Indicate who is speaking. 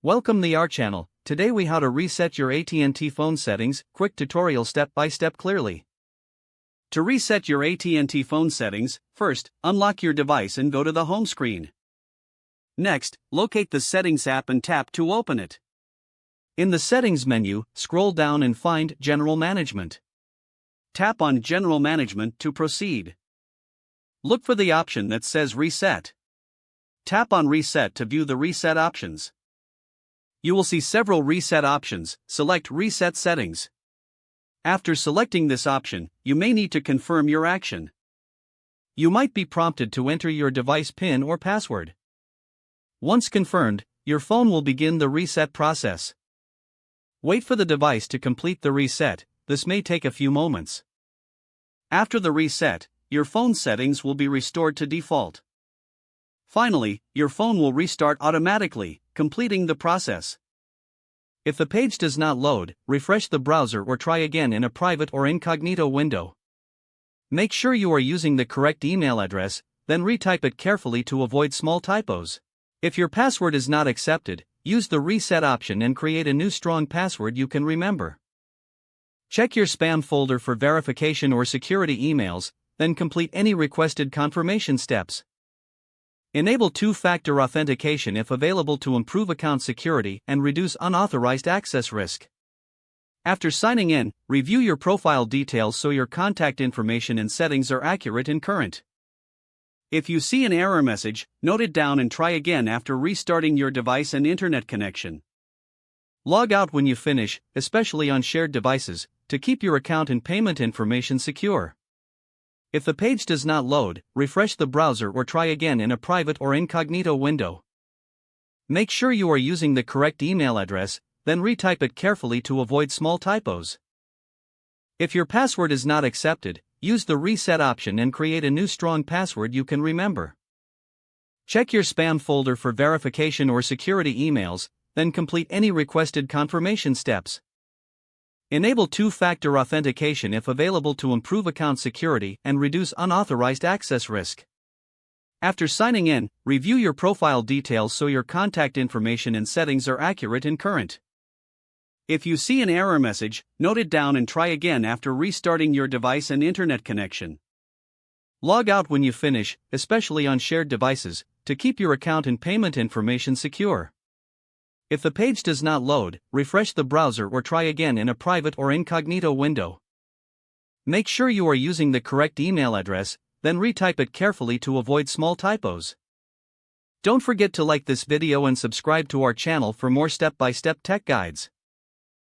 Speaker 1: Welcome to our channel. Today we how to reset your AT&T phone settings, quick tutorial step by step clearly. To reset your AT&T phone settings, first, unlock your device and go to the home screen. Next, locate the Settings app and tap to open it. In the Settings menu, scroll down and find General Management. Tap on General Management to proceed. Look for the option that says Reset. Tap on Reset to view the reset options. You will see several reset options. Select Reset Settings. After selecting this option, you may need to confirm your action. You might be prompted to enter your device PIN or password. Once confirmed, your phone will begin the reset process. Wait for the device to complete the reset. This may take a few moments. After the reset, your phone settings will be restored to default. Finally, your phone will restart automatically, completing the process. If the page does not load, refresh the browser or try again in a private or incognito window. Make sure you are using the correct email address, then retype it carefully to avoid small typos. If your password is not accepted, use the reset option and create a new strong password you can remember. Check your spam folder for verification or security emails, then complete any requested confirmation steps. Enable two-factor authentication if available to improve account security and reduce unauthorized access risk. After signing in, review your profile details so your contact information and settings are accurate and current. If you see an error message, note it down and try again after restarting your device and internet connection. Log out when you finish, especially on shared devices, to keep your account and payment information secure. If the page does not load, refresh the browser or try again in a private or incognito window. Make sure you are using the correct email address, then retype it carefully to avoid small typos. If your password is not accepted, use the reset option and create a new strong password you can remember. Check your spam folder for verification or security emails, then complete any requested confirmation steps. Enable two-factor authentication if available to improve account security and reduce unauthorized access risk. After signing in, review your profile details so your contact information and settings are accurate and current. If you see an error message, note it down and try again after restarting your device and internet connection. Log out when you finish, especially on shared devices, to keep your account and payment information secure. If the page does not load, refresh the browser or try again in a private or incognito window. Make sure you are using the correct email address, then retype it carefully to avoid small typos. Don't forget to like this video and subscribe to our channel for more step-by-step tech guides.